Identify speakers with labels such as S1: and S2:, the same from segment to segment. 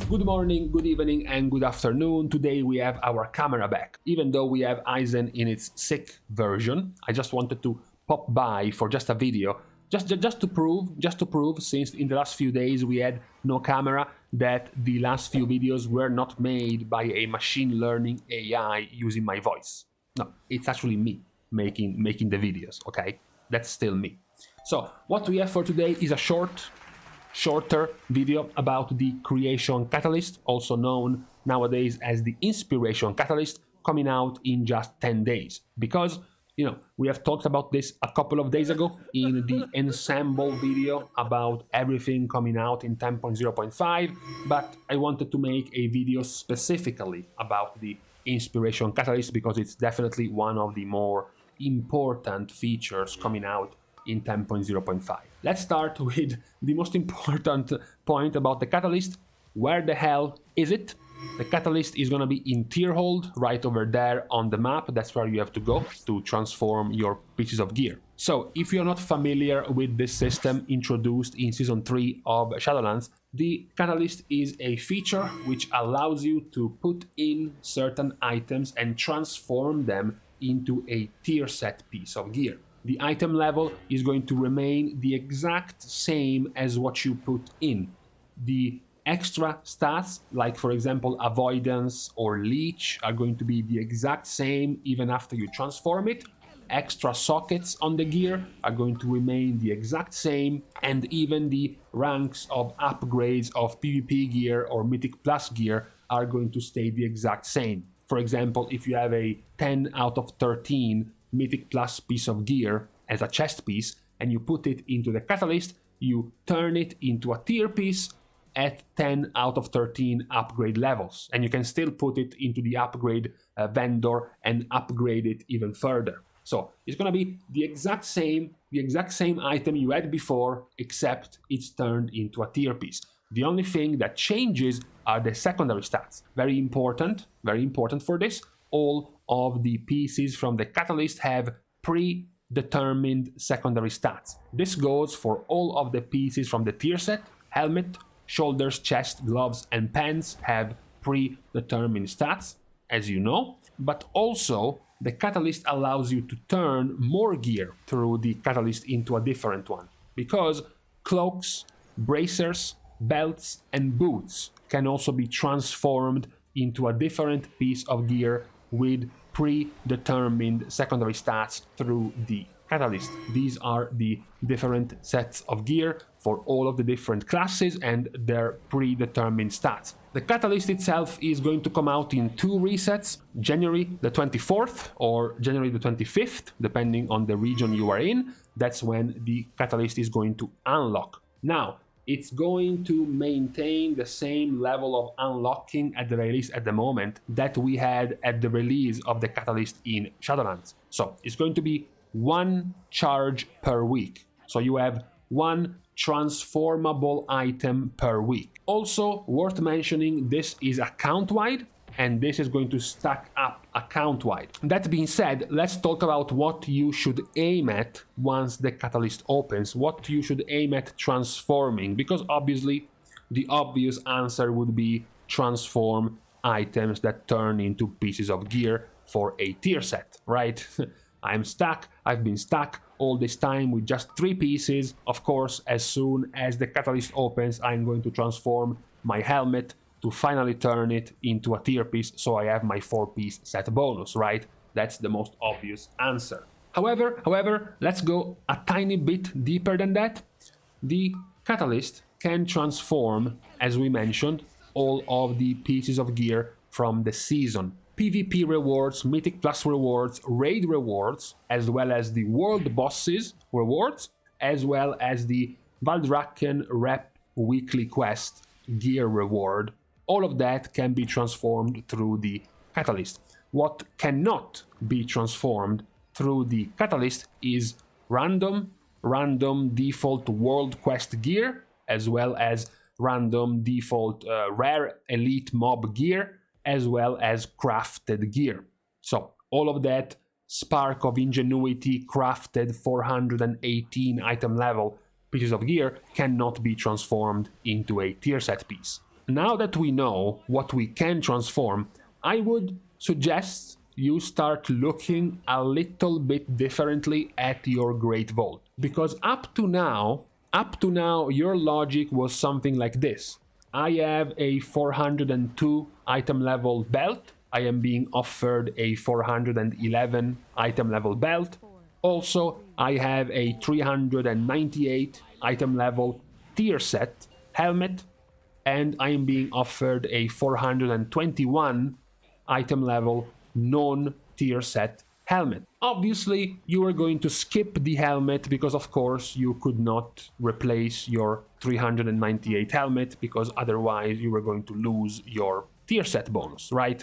S1: Good morning, good evening, and good afternoon. Today we have our camera back. Even though we have izen in its sick version, I just wanted to pop by for just a video, just to prove, since in the last few days we had no camera, that the last few videos were not made by a machine learning AI using my voice. No, it's actually me making the videos, okay? That's still me. So what we have for today is a shorter video about the creation catalyst, also known nowadays as the inspiration catalyst, coming out in just 10 days. Because, we have talked about this a couple of days ago in the ensemble video about everything coming out in 10.0.5, but I wanted to make a video specifically about the inspiration catalyst because it's definitely one of the more important features coming out in 10.0.5. Let's start with the most important point about the catalyst. Where the hell is it? The catalyst is going to be in tier hold right over there on the map. That's where you have to go to transform your pieces of gear. So if you're not familiar with this system introduced in Season 3 of Shadowlands, the catalyst is a feature which allows you to put in certain items and transform them into a tier set piece of gear. The item level is going to remain the exact same as what you put in. The extra stats, like for example avoidance or leech, are going to be the exact same even after you transform it. Extra sockets on the gear are going to remain the exact same, and even the ranks of upgrades of PvP gear or Mythic Plus gear are going to stay the exact same. For example, if you have a 10 out of 13 Mythic Plus piece of gear as a chest piece and you put it into the catalyst, you turn it into a tier piece at 10 out of 13 upgrade levels, and you can still put it into the upgrade vendor and upgrade it even further. So it's gonna be the exact same item you had before, except it's turned into a tier piece. The only thing that changes are the secondary stats. Very important for this. All of the pieces from the catalyst have predetermined secondary stats. This goes for all of the pieces from the tier set. Helmet, shoulders, chest, gloves, and pants have predetermined stats, as you know, but also the catalyst allows you to turn more gear through the catalyst into a different one, because cloaks, bracers, belts, and boots can also be transformed into a different piece of gear with predetermined secondary stats through the catalyst. These are the different sets of gear for all of the different classes and their predetermined stats. The catalyst itself is going to come out in 2 resets, January the 24th or January the 25th, depending on the region you are in. That's when the catalyst is going to unlock. Now, it's going to maintain the same level of unlocking at the release at the moment that we had at the release of the catalyst in Shadowlands. So it's going to be 1 charge per week. So you have 1 transformable item per week. Also worth mentioning, this is account-wide, and this is going to stack up account-wide. That being said, let's talk about what you should aim at once the catalyst opens, what you should aim at transforming, because obviously the obvious answer would be transform items that turn into pieces of gear for a tier set, right? I've been stuck all this time with just 3 pieces. Of course, as soon as the catalyst opens, I'm going to transform my helmet to finally turn it into a tier piece, so I have my 4-piece set bonus, right? That's the most obvious answer. However, let's go a tiny bit deeper than that. The catalyst can transform, as we mentioned, all of the pieces of gear from the season. PvP rewards, Mythic Plus rewards, raid rewards, as well as the world bosses rewards, as well as the Valdrakken Rep weekly quest gear reward. All of that can be transformed through the catalyst. What cannot be transformed through the catalyst is random default world quest gear, as well as random default rare elite mob gear, as well as crafted gear. So all of that Spark of Ingenuity crafted 418 item level pieces of gear cannot be transformed into a tier set piece. now that we know what we can transform, I would suggest you start looking a little bit differently at your Great Vault. Because up to now, your logic was something like this. I have a 402 item level belt. I am being offered a 411 item level belt. Also, I have a 398 item level tier set helmet, and I am being offered a 421 item level non-tier set helmet. Obviously, you are going to skip the helmet because, of course, you could not replace your 398 helmet because otherwise you were going to lose your tier set bonus, right?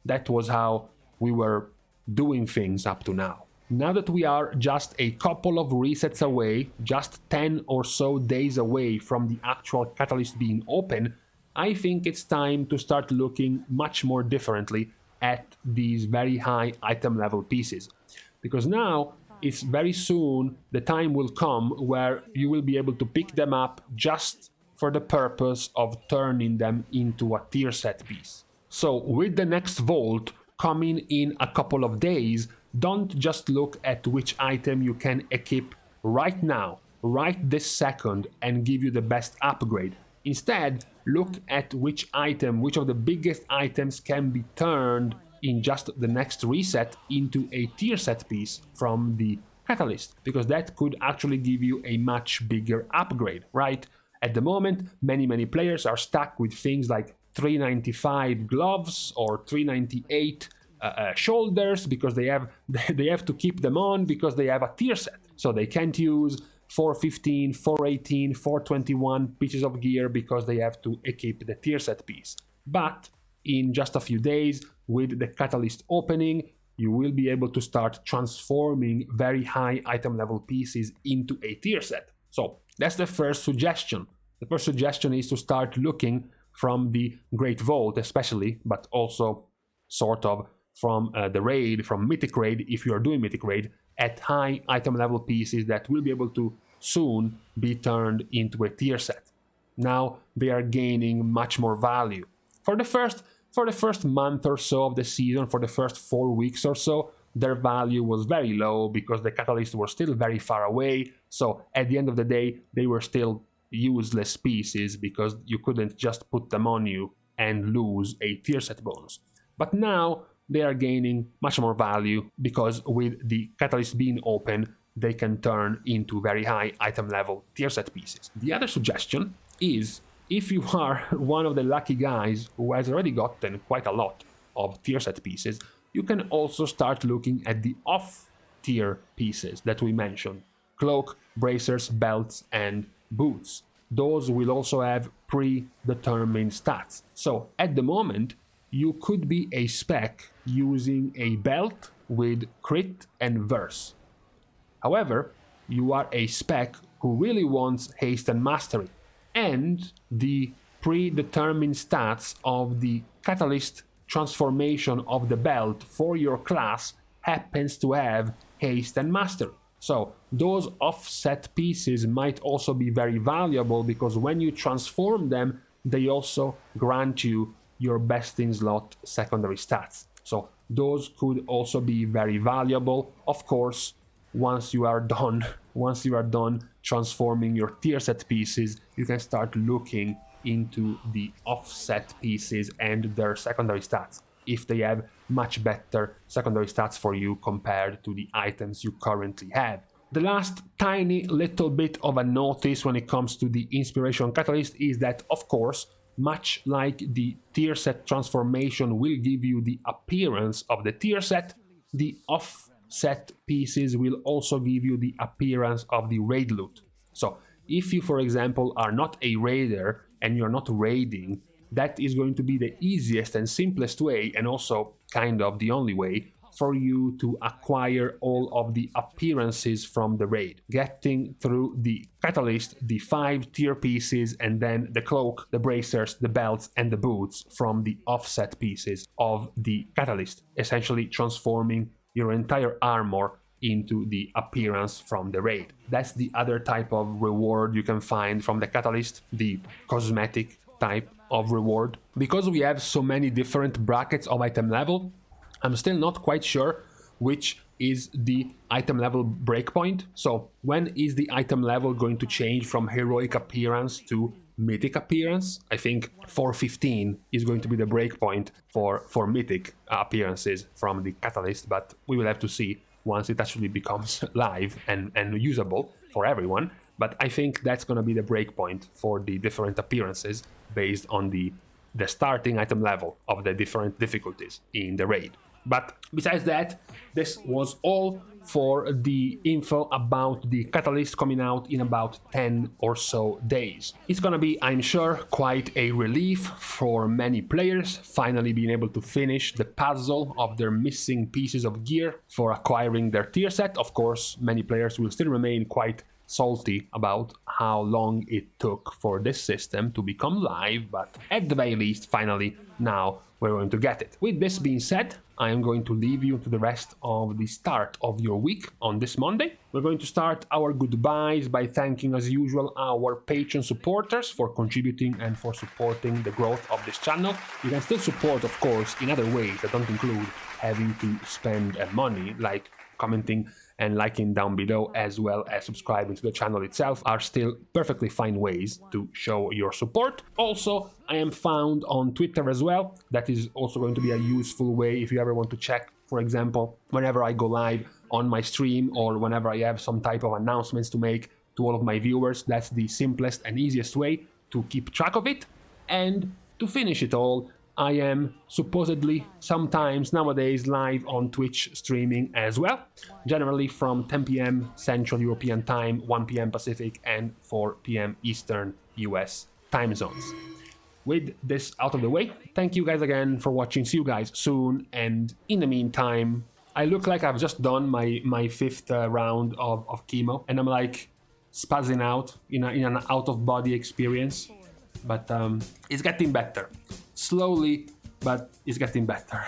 S1: That was how we were doing things up to now. Now that we are just a couple of resets away, just 10 or so days away from the actual catalyst being open, I think it's time to start looking much more differently at these very high item level pieces. Because now, it's very soon, the time will come where you will be able to pick them up just for the purpose of turning them into a tier set piece. So with the next vault coming in a couple of days, don't just look at which item you can equip right now, right this second, and give you the best upgrade. Instead, look at which of the biggest items can be turned in just the next reset into a tier set piece from the catalyst, because that could actually give you a much bigger upgrade, right? At the moment, many players are stuck with things like 395 gloves or 398 shoulders because they have to keep them on because they have a tier set, so they can't use 415, 418, 421 pieces of gear because they have to equip the tier set piece. But in just a few days, with the catalyst opening, you will be able to start transforming very high item level pieces into a tier set. So that's the first suggestion. The first suggestion is to start looking from the Great Vault especially, but also sort of from the raid, from Mythic Raid, if you are doing Mythic Raid, at high item level pieces that will be able to soon be turned into a tier set. Now they are gaining much more value. For the first month or so of the season, for the first 4 weeks or so, their value was very low because the catalysts were still very far away. So at the end of the day, they were still useless pieces because you couldn't just put them on you and lose a tier set bonus. But now they are gaining much more value because with the catalyst being open, they can turn into very high item level tier set pieces. The other suggestion is, if you are one of the lucky guys who has already gotten quite a lot of tier set pieces, you can also start looking at the off tier pieces that we mentioned: cloak, bracers, belts, and boots. Those will also have predetermined stats. So at the moment, you could be a spec using a belt with crit and verse. However, you are a spec who really wants haste and mastery, and the predetermined stats of the catalyst transformation of the belt for your class happens to have haste and mastery. So those offset pieces might also be very valuable because when you transform them, they also grant you your best in slot secondary stats. So those could also be very valuable. Of course, once you are done transforming your tier set pieces, you can start looking into the offset pieces and their secondary stats, if they have much better secondary stats for you compared to the items you currently have. The last tiny little bit of a notice when it comes to the Inspiration Catalyst is that, of course, much like the tier set transformation will give you the appearance of the tier set, the offset pieces will also give you the appearance of the raid loot. So if you, for example, are not a raider and you're not raiding, that is going to be the easiest and simplest way, and also kind of the only way, for you to acquire all of the appearances from the raid. Getting through the catalyst, the 5 tier pieces, and then the cloak, the bracers, the belts, and the boots from the offset pieces of the catalyst, essentially transforming your entire armor into the appearance from the raid. That's the other type of reward you can find from the catalyst, the cosmetic type of reward. Because we have so many different brackets of item level, I'm still not quite sure which is the item level breakpoint. So when is the item level going to change from heroic appearance to mythic appearance? I think 415 is going to be the breakpoint for mythic appearances from the catalyst, but we will have to see once it actually becomes live and usable for everyone. But I think that's going to be the breakpoint for the different appearances based on the starting item level of the different difficulties in the raid. But besides that, this was all for the info about the catalyst coming out in about 10 or so days. It's gonna be, I'm sure, quite a relief for many players, finally being able to finish the puzzle of their missing pieces of gear for acquiring their tier set. Of course, many players will still remain quite salty about how long it took for this system to become live, but at the very least, finally, now we're going to get it. With this being said, I am going to leave you to the rest of the start of your week on this Monday. We're going to start our goodbyes by thanking, as usual, our Patreon supporters for contributing and for supporting the growth of this channel. You can still support, of course, in other ways that don't include having to spend money, like commenting and liking down below, as well as subscribing to the channel itself, are still perfectly fine ways to show your support. Also, I am found on Twitter as well. That is also going to be a useful way if you ever want to check, for example, whenever I go live on my stream or whenever I have some type of announcements to make to all of my viewers. That's the simplest and easiest way to keep track of it. And to finish it all, I am supposedly sometimes nowadays live on Twitch streaming as well, generally from 10 PM Central European Time, 1 PM Pacific, and 4 PM Eastern US time zones. With this out of the way, thank you guys again for watching. See you guys soon, and in the meantime, I look like I've just done my fifth round of chemo, and I'm like spazzing out in an out-of-body experience, but it's getting better. Slowly, but it's getting better.